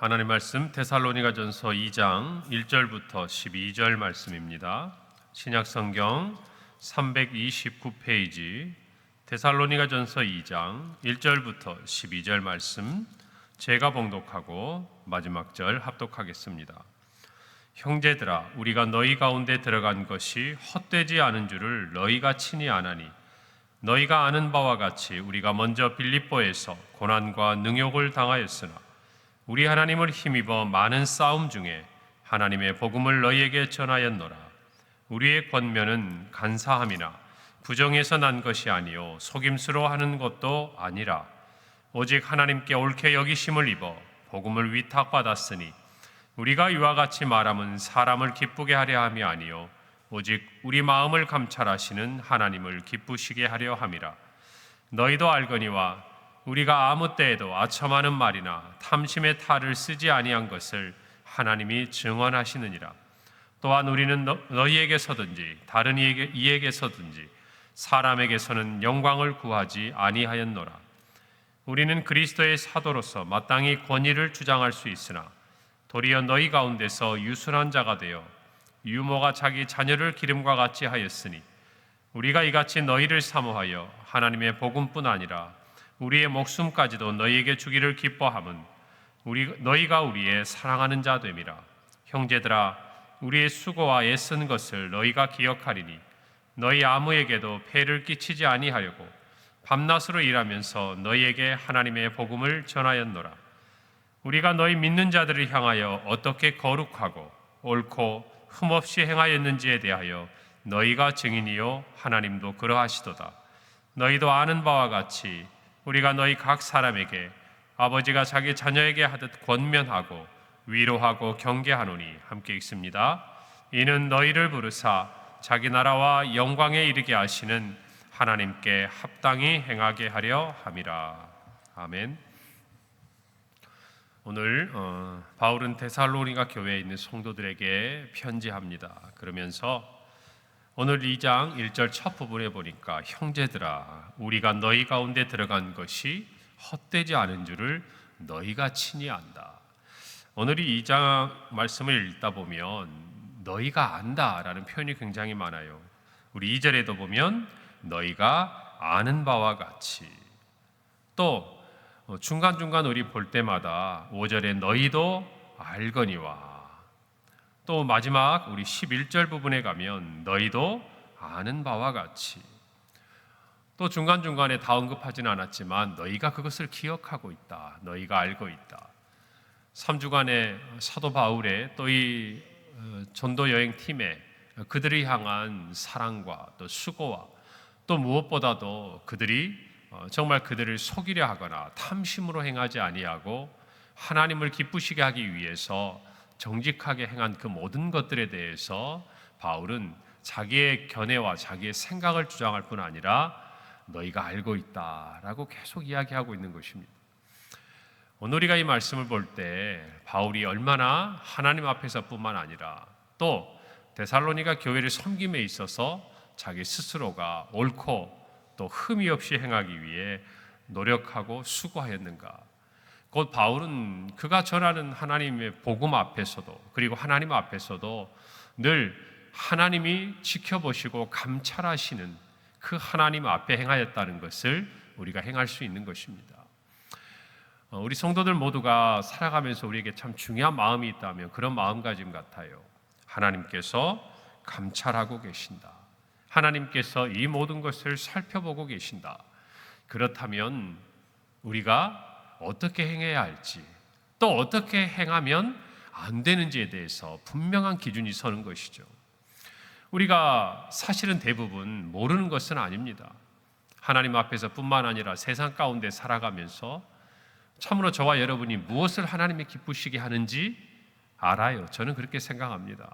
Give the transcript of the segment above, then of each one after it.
하나님 말씀 데살로니가전서 2장 1절부터 12절 말씀입니다. 신약성경 329페이지 데살로니가전서 2장 1절부터 12절 말씀 제가 봉독하고 마지막 절 합독하겠습니다. 형제들아, 우리가 너희 가운데 들어간 것이 헛되지 않은 줄을 너희가 친히 아나니 너희가 아는 바와 같이 우리가 먼저 빌립보에서 고난과 능욕을 당하였으나 우리 하나님을 힘입어 많은 싸움 중에 하나님의 복음을 너희에게 전하였노라. 우리의 권면은 간사함이나 부정에서 난 것이 아니요 속임수로 하는 것도 아니라 오직 하나님께 옳게 여기심을 입어 복음을 위탁받았으니 우리가 이와 같이 말함은 사람을 기쁘게 하려 함이 아니요 오직 우리 마음을 감찰하시는 하나님을 기쁘시게 하려 함이라. 너희도 알거니와 우리가 아무 때에도 아첨하는 말이나 탐심의 탈을 쓰지 아니한 것을 하나님이 증언하시느니라. 또한 우리는 너희에게서든지 다른 이에게서든지 사람에게서는 영광을 구하지 아니하였노라. 우리는 그리스도의 사도로서 마땅히 권위를 주장할 수 있으나 도리어 너희 가운데서 유순한 자가 되어 유모가 자기 자녀를 기름과 같이 하였으니 우리가 이같이 너희를 사모하여 하나님의 복음뿐 아니라 우리의 목숨까지도 너희에게 주기를 기뻐함은 너희가 우리의 사랑하는 자 됨이라. 형제들아, 우리의 수고와 애쓴 것을 너희가 기억하리니 너희 아무에게도 폐를 끼치지 아니하려고 밤낮으로 일하면서 너희에게 하나님의 복음을 전하였노라. 우리가 너희 믿는 자들을 향하여 어떻게 거룩하고 옳고 흠없이 행하였는지에 대하여 너희가 증인이요 하나님도 그러하시도다. 너희도 아는 바와 같이 우리가 너희 각 사람에게 아버지가 자기 자녀에게 하듯 권면하고 위로하고 경계하노니 함께 읽습니다. 이는 너희를 부르사 자기 나라와 영광에 이르게 하시는 하나님께 합당히 행하게 하려 함이라. 아멘. 오늘 바울은 데살로니가 교회에 있는 성도들에게 편지합니다. 그러면서 오늘 2장 1절 첫 부분에 보니까 형제들아, 우리가 너희 가운데 들어간 것이 헛되지 않은 줄을 너희가 친히 안다. 오늘 이 2장 말씀을 읽다 보면 너희가 안다라는 표현이 굉장히 많아요. 우리 2절에도 보면 너희가 아는 바와 같이, 또 중간중간 우리 볼 때마다 5절에 너희도 알거니와, 또 마지막 우리 11절 부분에 가면 너희도 아는 바와 같이, 또 중간중간에 다 언급하지는 않았지만 너희가 그것을 기억하고 있다, 너희가 알고 있다. 3주간의 사도 바울의 또 이 전도 여행 팀에 그들을 향한 사랑과 또 수고와 또 무엇보다도 그들이 정말 그들을 속이려 하거나 탐심으로 행하지 아니하고 하나님을 기쁘시게 하기 위해서 정직하게 행한 그 모든 것들에 대해서 바울은 자기의 견해와 자기의 생각을 주장할 뿐 아니라 너희가 알고 있다라고 계속 이야기하고 있는 것입니다. 오늘 우리가 이 말씀을 볼 때 바울이 얼마나 하나님 앞에서뿐만 아니라 또 데살로니가 교회를 섬김에 있어서 자기 스스로가 옳고 또 흠이 없이 행하기 위해 노력하고 수고하였는가. 곧 바울은 그가 전하는 하나님의 복음 앞에서도 그리고 하나님 앞에서도 늘 하나님이 지켜보시고 감찰하시는 그 하나님 앞에 행하였다는 것을 우리가 행할 수 있는 것입니다. 우리 성도들 모두가 살아가면서 우리에게 참 중요한 마음이 있다면 그런 마음가짐 같아요. 하나님께서 감찰하고 계신다. 하나님께서 이 모든 것을 살펴보고 계신다. 그렇다면 우리가 어떻게 행해야 할지, 또 어떻게 행하면 안 되는지에 대해서 분명한 기준이 서는 것이죠. 우리가 사실은 대부분 모르는 것은 아닙니다. 하나님 앞에서 뿐만 아니라 세상 가운데 살아가면서 참으로 저와 여러분이 무엇을 하나님이 기쁘시게 하는지 알아요. 저는 그렇게 생각합니다.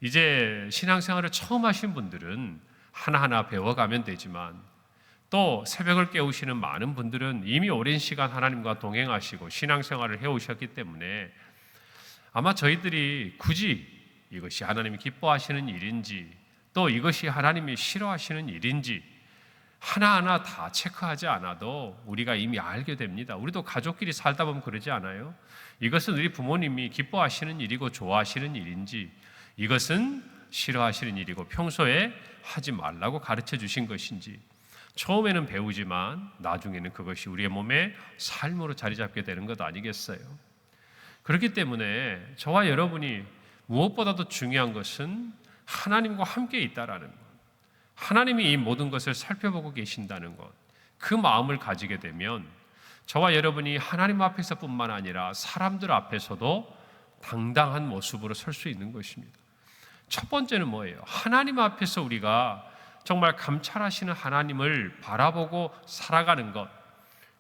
이제 신앙생활을 처음 하신 분들은 하나하나 배워가면 되지만 또 새벽을 깨우시는 많은 분들은 이미 오랜 시간 하나님과 동행하시고 신앙생활을 해오셨기 때문에 아마 저희들이 굳이 이것이 하나님이 기뻐하시는 일인지 또 이것이 하나님이 싫어하시는 일인지 하나하나 다 체크하지 않아도 우리가 이미 알게 됩니다. 우리도 가족끼리 살다 보면 그러지 않아요? 이것은 우리 부모님이 기뻐하시는 일이고 좋아하시는 일인지, 이것은 싫어하시는 일이고 평소에 하지 말라고 가르쳐 주신 것인지, 처음에는 배우지만 나중에는 그것이 우리의 몸에 삶으로 자리 잡게 되는 것 아니겠어요? 그렇기 때문에 저와 여러분이 무엇보다도 중요한 것은 하나님과 함께 있다라는 것, 하나님이 이 모든 것을 살펴보고 계신다는 것, 그 마음을 가지게 되면 저와 여러분이 하나님 앞에서뿐만 아니라 사람들 앞에서도 당당한 모습으로 설 수 있는 것입니다. 첫 번째는 뭐예요? 하나님 앞에서 우리가 정말 감찰하시는 하나님을 바라보고 살아가는 것,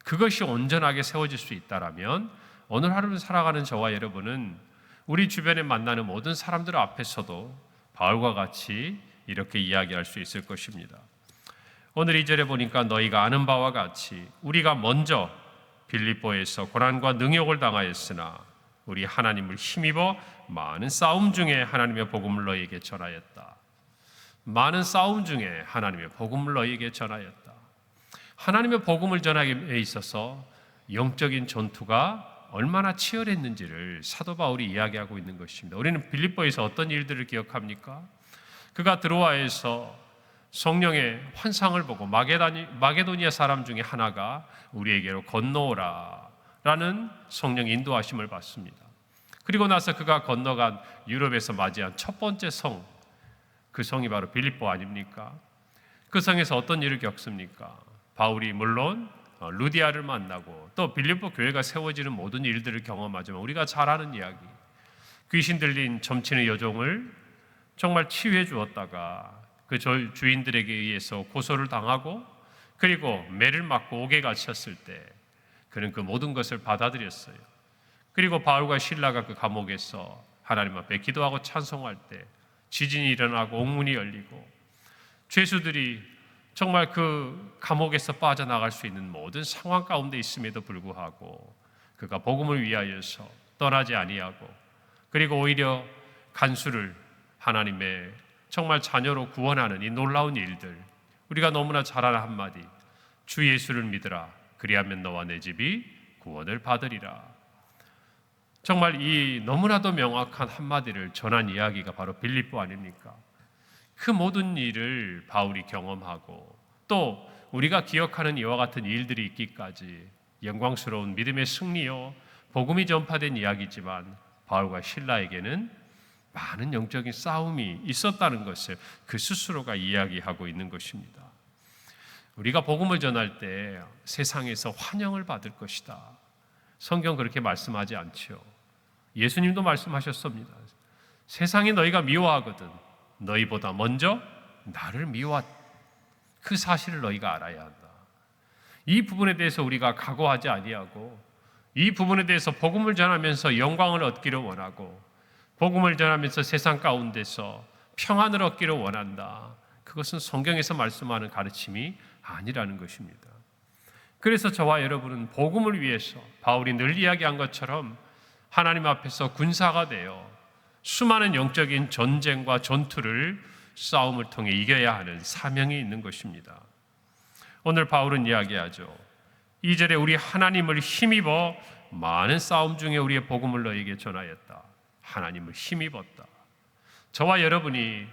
그것이 온전하게 세워질 수 있다라면 오늘 하루를 살아가는 저와 여러분은 우리 주변에 만나는 모든 사람들 앞에서도 바울과 같이 이렇게 이야기할 수 있을 것입니다. 오늘 2절에 보니까 너희가 아는 바와 같이 우리가 먼저 빌립보에서 고난과 능욕을 당하였으나 우리 하나님을 힘입어 많은 싸움 중에 하나님의 복음을 너희에게 전하였다. 많은 싸움 중에 하나님의 복음을 너희에게 전하였다. 하나님의 복음을 전하기에 있어서 영적인 전투가 얼마나 치열했는지를 사도 바울이 이야기하고 있는 것입니다. 우리는 빌립보에서 어떤 일들을 기억합니까? 그가 드로아에서 성령의 환상을 보고 마게도니아 사람 중에 하나가 우리에게로 건너오라 라는 성령의 인도하심을 받습니다. 그리고 나서 그가 건너간 유럽에서 맞이한 첫 번째 성, 그 성이 바로 빌립보 아닙니까? 그 성에서 어떤 일을 겪습니까? 바울이 물론 루디아를 만나고 또 빌립보 교회가 세워지는 모든 일들을 경험하지만 우리가 잘 아는 이야기, 귀신 들린 점치는 여종을 정말 치유해 주었다가 그 주인들에게 의해서 고소를 당하고 그리고 매를 맞고 옥에 갇혔을 때 그는 그 모든 것을 받아들였어요. 그리고 바울과 실라가 그 감옥에서 하나님 앞에 기도하고 찬송할 때 지진이 일어나고 옥문이 열리고 죄수들이 정말 그 감옥에서 빠져나갈 수 있는 모든 상황 가운데 있음에도 불구하고 그가 복음을 위하여서 떠나지 아니하고 그리고 오히려 간수를 하나님의 정말 자녀로 구원하는 이 놀라운 일들, 우리가 너무나 잘 아는 한마디, 주 예수를 믿으라 그리하면 너와 내 집이 구원을 받으리라. 정말 이 너무나도 명확한 한마디를 전한 이야기가 바로 빌립보 아닙니까? 그 모든 일을 바울이 경험하고 또 우리가 기억하는 이와 같은 일들이 있기까지 영광스러운 믿음의 승리요 복음이 전파된 이야기지만 바울과 실라에게는 많은 영적인 싸움이 있었다는 것을 그 스스로가 이야기하고 있는 것입니다. 우리가 복음을 전할 때 세상에서 환영을 받을 것이다. 성경 그렇게 말씀하지 않죠. 예수님도 말씀하셨습니다. 세상이 너희가 미워하거든 너희보다 먼저 나를 미워하다. 그 사실을 너희가 알아야 한다. 이 부분에 대해서 우리가 각오하지 아니하고 이 부분에 대해서 복음을 전하면서 영광을 얻기를 원하고 복음을 전하면서 세상 가운데서 평안을 얻기를 원한다. 그것은 성경에서 말씀하는 가르침이 아니라는 것입니다. 그래서 저와 여러분은 복음을 위해서 바울이 늘 이야기한 것처럼 하나님 앞에서 군사가 되어 수많은 영적인 전쟁과 전투를 싸움을 통해 이겨야 하는 사명이 있는 것입니다. 오늘 바울은 이야기하죠. 2절에 우리 하나님을 힘입어 많은 싸움 중에 우리의 복음을 너에게 전하였다. 하나님을 힘입었다. 저와 여러분이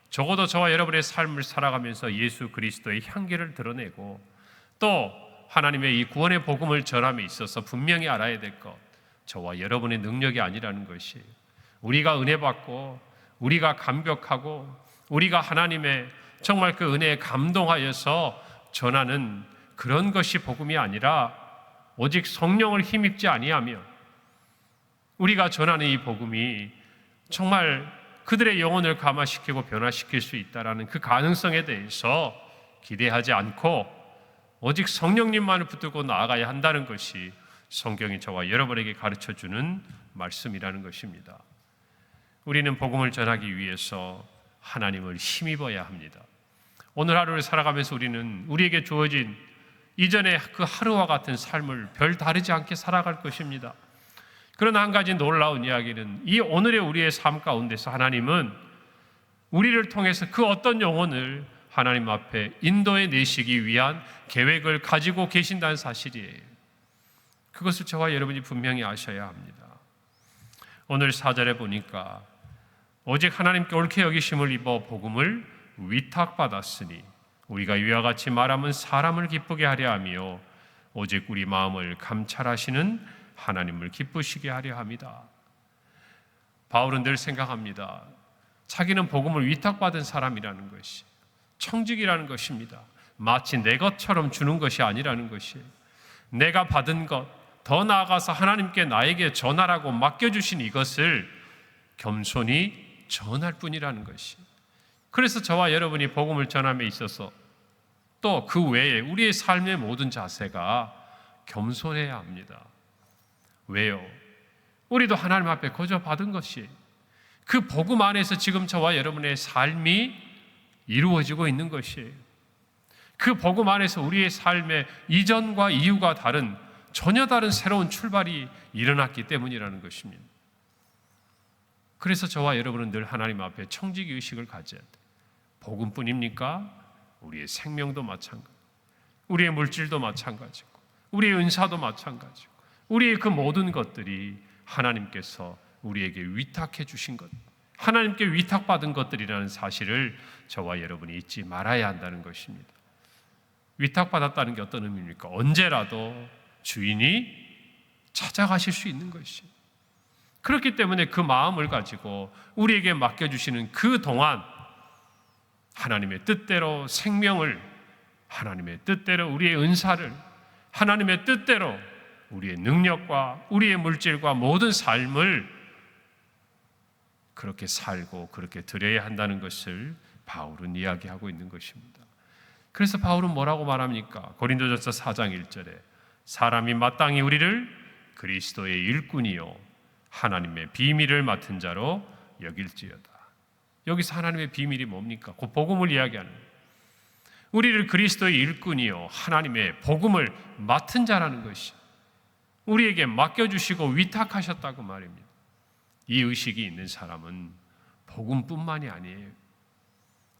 적어도 저와 여러분의 삶을 살아가면서 예수 그리스도의 향기를 드러내고 또 하나님의 이 구원의 복음을 전함에 있어서 분명히 알아야 될 것, 저와 여러분의 능력이 아니라는 것이 우리가 은혜 받고 우리가 감격하고 우리가 하나님의 정말 그 은혜에 감동하여서 전하는 그런 것이 복음이 아니라 오직 성령을 힘입지 아니하며 우리가 전하는 이 복음이 정말 그들의 영혼을 감화시키고 변화시킬 수 있다는 그 가능성에 대해서 기대하지 않고 오직 성령님만을 붙들고 나아가야 한다는 것이 성경이 저와 여러분에게 가르쳐주는 말씀이라는 것입니다. 우리는 복음을 전하기 위해서 하나님을 힘입어야 합니다. 오늘 하루를 살아가면서 우리는 우리에게 주어진 이전의 그 하루와 같은 삶을 별 다르지 않게 살아갈 것입니다. 그러나 한 가지 놀라운 이야기는 이 오늘의 우리의 삶 가운데서 하나님은 우리를 통해서 그 어떤 영혼을 하나님 앞에 인도해 내시기 위한 계획을 가지고 계신다는 사실이에요. 그것을 저와 여러분이 분명히 아셔야 합니다. 오늘 4절에 보니까 오직 하나님께 옳게 여기심을 입어 복음을 위탁받았으니 우리가 이와 같이 말하면 사람을 기쁘게 하려 하며 오직 우리 마음을 감찰하시는 하나님을 기쁘시게 하려 합니다. 바울은 늘 생각합니다. 자기는 복음을 위탁받은 사람이라는 것이 청직이라는 것입니다. 마치 내 것처럼 주는 것이 아니라는 것이에요. 내가 받은 것, 더 나아가서 하나님께 나에게 전하라고 맡겨주신 이것을 겸손히 전할 뿐이라는 것이. 그래서 저와 여러분이 복음을 전함에 있어서 또 그 외에 우리의 삶의 모든 자세가 겸손해야 합니다. 왜요? 우리도 하나님 앞에 거저 받은 것이 그 복음 안에서 지금 저와 여러분의 삶이 이루어지고 있는 것이에요. 그 복음 안에서 우리의 삶의 이전과 이후가 다른 전혀 다른 새로운 출발이 일어났기 때문이라는 것입니다. 그래서 저와 여러분은 늘 하나님 앞에 청지기의식을 가져야 돼요. 복음뿐입니까? 우리의 생명도 마찬가지, 우리의 물질도 마찬가지고, 우리의 은사도 마찬가지고, 우리의 그 모든 것들이 하나님께서 우리에게 위탁해 주신 것, 하나님께 위탁받은 것들이라는 사실을 저와 여러분이 잊지 말아야 한다는 것입니다. 위탁받았다는 게 어떤 의미입니까? 언제라도 주인이 찾아가실 수 있는 것이. 그렇기 때문에 그 마음을 가지고 우리에게 맡겨주시는 그 동안 하나님의 뜻대로 생명을, 하나님의 뜻대로 우리의 은사를, 하나님의 뜻대로 우리의 능력과 우리의 물질과 모든 삶을 그렇게 살고 그렇게 드려야 한다는 것을 바울은 이야기하고 있는 것입니다. 그래서 바울은 뭐라고 말합니까? 고린도전서 4장 1절에 사람이 마땅히 우리를 그리스도의 일꾼이요 하나님의 비밀을 맡은 자로 여길지어다. 여기서 하나님의 비밀이 뭡니까? 그 복음을 이야기하는 거예요. 우리를 그리스도의 일꾼이요 하나님의 복음을 맡은 자라는 것이 우리에게 맡겨주시고 위탁하셨다고 말입니다. 이 의식이 있는 사람은 복음뿐만이 아니에요.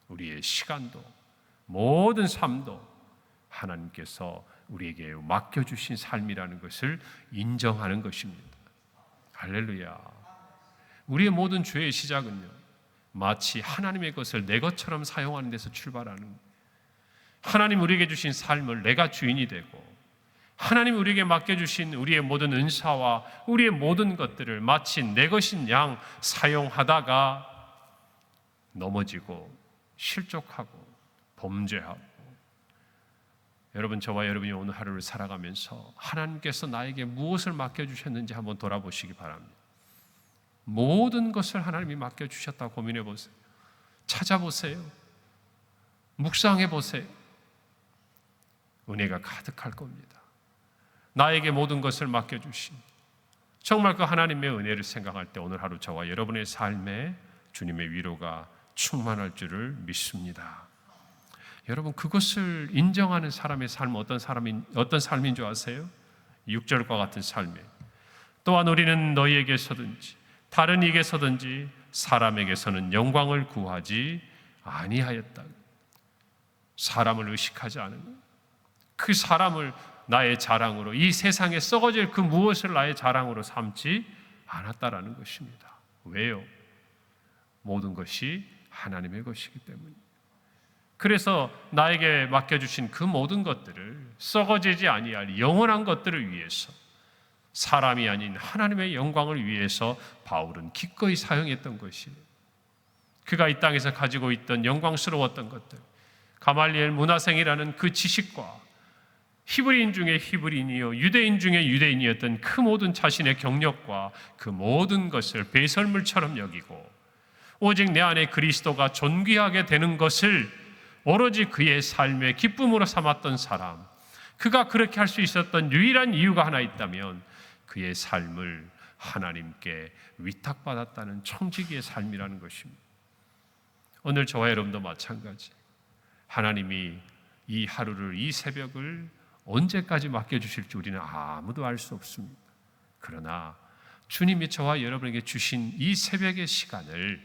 우리의 시간도 모든 삶도 하나님께서 우리에게 맡겨주신 삶이라는 것을 인정하는 것입니다. 할렐루야. 우리의 모든 죄의 시작은요 마치 하나님의 것을 내 것처럼 사용하는 데서 출발하는 거예요. 하나님 우리에게 주신 삶을 내가 주인이 되고 하나님 우리에게 맡겨주신 우리의 모든 은사와 우리의 모든 것들을 마치 내 것인 양 사용하다가 넘어지고 실족하고 범죄하고, 여러분 저와 여러분이 오늘 하루를 살아가면서 하나님께서 나에게 무엇을 맡겨주셨는지 한번 돌아보시기 바랍니다. 모든 것을 하나님이 맡겨주셨다고 고민해 보세요. 찾아보세요. 묵상해 보세요. 은혜가 가득할 겁니다. 나에게 모든 것을 맡겨주신 정말 그 하나님의 은혜를 생각할 때 오늘 하루 저와 여러분의 삶에 주님의 위로가 충만할 줄을 믿습니다. 여러분 그것을 인정하는 사람의 삶은 어떤 삶인 줄 아세요? 6절과 같은 삶이에요. 또한 우리는 너희에게서든지 다른 이에게서든지 사람에게서는 영광을 구하지 아니하였다. 사람을 의식하지 않은 그 사람을 나의 자랑으로, 이 세상에 썩어질 그 무엇을 나의 자랑으로 삼지 않았다라는 것입니다. 왜요? 모든 것이 하나님의 것이기 때문입니다. 그래서 나에게 맡겨주신 그 모든 것들을 썩어지지 아니할 영원한 것들을 위해서, 사람이 아닌 하나님의 영광을 위해서 바울은 기꺼이 사용했던 것이에요. 그가 이 땅에서 가지고 있던 영광스러웠던 것들, 가말리엘 문화생이라는 그 지식과 히브리인 중에 히브리인이요 유대인 중에 유대인이었던 그 모든 자신의 경력과 그 모든 것을 배설물처럼 여기고 오직 내 안에 그리스도가 존귀하게 되는 것을 오로지 그의 삶의 기쁨으로 삼았던 사람, 그가 그렇게 할 수 있었던 유일한 이유가 하나 있다면 그의 삶을 하나님께 위탁받았다는 청지기의 삶이라는 것입니다. 오늘 저와 여러분도 마찬가지. 하나님이 이 하루를, 이 새벽을 언제까지 맡겨주실지 우리는 아무도 알 수 없습니다. 그러나 주님이 저와 여러분에게 주신 이 새벽의 시간을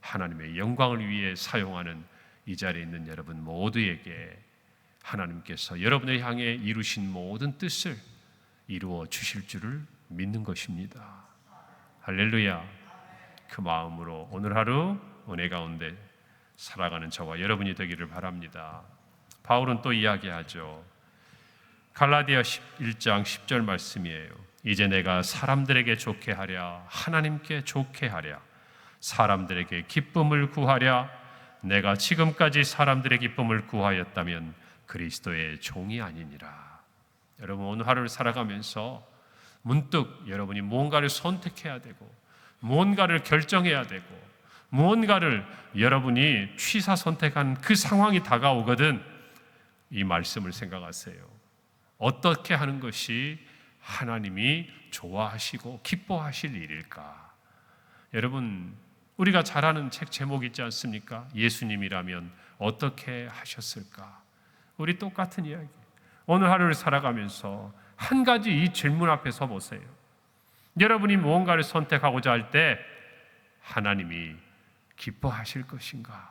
하나님의 영광을 위해 사용하는 이 자리에 있는 여러분 모두에게 하나님께서 여러분을 향해 이루신 모든 뜻을 이루어 주실 줄을 믿는 것입니다. 할렐루야. 그 마음으로 오늘 하루 은혜 가운데 살아가는 저와 여러분이 되기를 바랍니다. 바울은 또 이야기하죠. 갈라디아 1장 10절 말씀이에요. 이제 내가 사람들에게 좋게 하랴 하나님께 좋게 하랴 사람들에게 기쁨을 구하랴 내가 지금까지 사람들의 기쁨을 구하였다면 그리스도의 종이 아니니라. 여러분 오늘 하루를 살아가면서 문득 여러분이 무언가를 선택해야 되고 무언가를 결정해야 되고 무언가를 여러분이 취사 선택한 그 상황이 다가오거든 이 말씀을 생각하세요. 어떻게 하는 것이 하나님이 좋아하시고 기뻐하실 일일까? 여러분 우리가 잘 아는 책 제목이 있지 않습니까? 예수님이라면 어떻게 하셨을까? 우리 똑같은 이야기. 오늘 하루를 살아가면서 한 가지 이 질문 앞에 서 보세요. 여러분이 무언가를 선택하고자 할 때 하나님이 기뻐하실 것인가?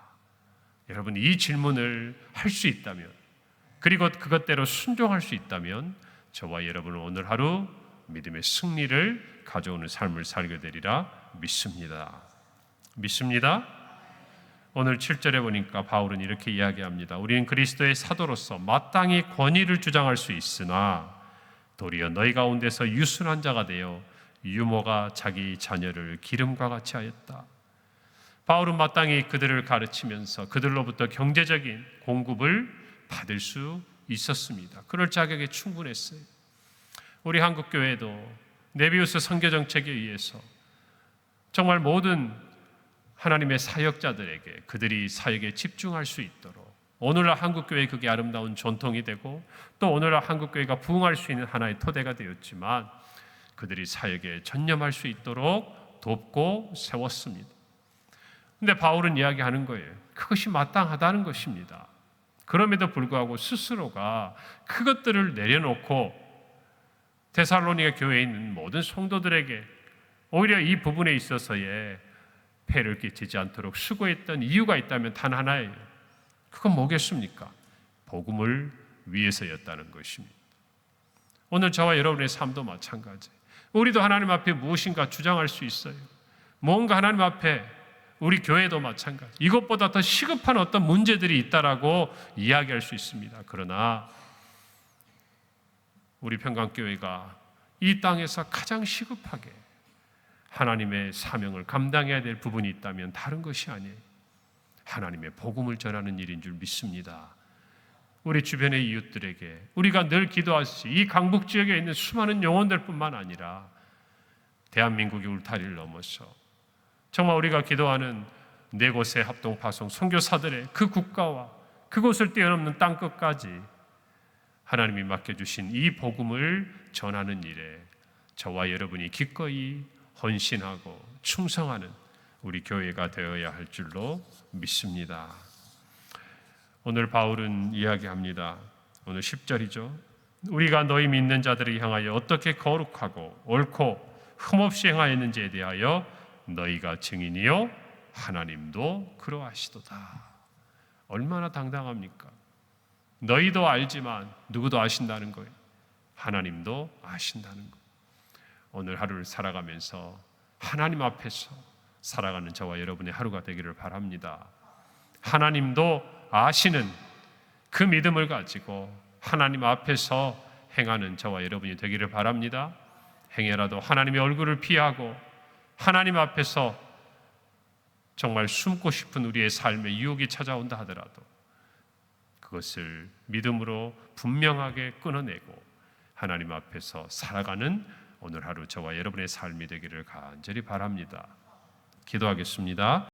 여러분 이 질문을 할 수 있다면 그리고 그것대로 순종할 수 있다면 저와 여러분은 오늘 하루 믿음의 승리를 가져오는 삶을 살게 되리라 믿습니다. 믿습니다. 오늘 7절에 보니까 바울은 이렇게 이야기합니다. 우리는 그리스도의 사도로서 마땅히 권위를 주장할 수 있으나 도리어 너희 가운데서 유순한 자가 되어 유모가 자기 자녀를 기름과 같이 하였다. 바울은 마땅히 그들을 가르치면서 그들로부터 경제적인 공급을 받을 수 있었습니다. 그럴 자격에 충분했어요. 우리 한국교회도 네비우스 선교정책에 의해서 정말 모든 하나님의 사역자들에게 그들이 사역에 집중할 수 있도록 오늘날 한국교회의 그게 아름다운 전통이 되고 또 오늘날 한국교회가 부흥할 수 있는 하나의 토대가 되었지만 그들이 사역에 전념할 수 있도록 돕고 세웠습니다. 그런데 바울은 이야기하는 거예요. 그것이 마땅하다는 것입니다. 그럼에도 불구하고 스스로가 그것들을 내려놓고 데살로니가 교회에 있는 모든 성도들에게 오히려 이 부분에 있어서의 폐를 끼치지 않도록 수고했던 이유가 있다면 단 하나예요. 그건 뭐겠습니까? 복음을 위해서였다는 것입니다. 오늘 저와 여러분의 삶도 마찬가지. 우리도 하나님 앞에 무엇인가 주장할 수 있어요. 뭔가 하나님 앞에 우리 교회도 마찬가지. 이것보다 더 시급한 어떤 문제들이 있다라고 이야기할 수 있습니다. 그러나 우리 평강교회가 이 땅에서 가장 시급하게 하나님의 사명을 감당해야 될 부분이 있다면 다른 것이 아니에요. 하나님의 복음을 전하는 일인 줄 믿습니다. 우리 주변의 이웃들에게 우리가 늘 기도하듯이 이 강북 지역에 있는 수많은 영혼들뿐만 아니라 대한민국의 울타리를 넘어서 정말 우리가 기도하는 네 곳의 합동파송 선교사들의 그 국가와 그곳을 뛰어넘는 땅끝까지 하나님이 맡겨주신 이 복음을 전하는 일에 저와 여러분이 기꺼이 헌신하고 충성하는 우리 교회가 되어야 할 줄로 믿습니다. 오늘 바울은 이야기합니다. 오늘 10절이죠. 우리가 너희 믿는 자들을 향하여 어떻게 거룩하고 옳고 흠없이 행하였는지에 대하여 너희가 증인이요 하나님도 그러하시도다. 얼마나 당당합니까? 너희도 알지만 누구도 아신다는 거예요. 하나님도 아신다는 거예요. 오늘 하루를 살아가면서 하나님 앞에서 살아가는 저와 여러분의 하루가 되기를 바랍니다. 하나님도 아시는 그 믿음을 가지고 하나님 앞에서 행하는 저와 여러분이 되기를 바랍니다. 행여라도 하나님의 얼굴을 피하고 하나님 앞에서 정말 숨고 싶은 우리의 삶에 유혹이 찾아온다 하더라도 그것을 믿음으로 분명하게 끊어내고 하나님 앞에서 살아가는 오늘 하루 저와 여러분의 삶이 되기를 간절히 바랍니다. 기도하겠습니다.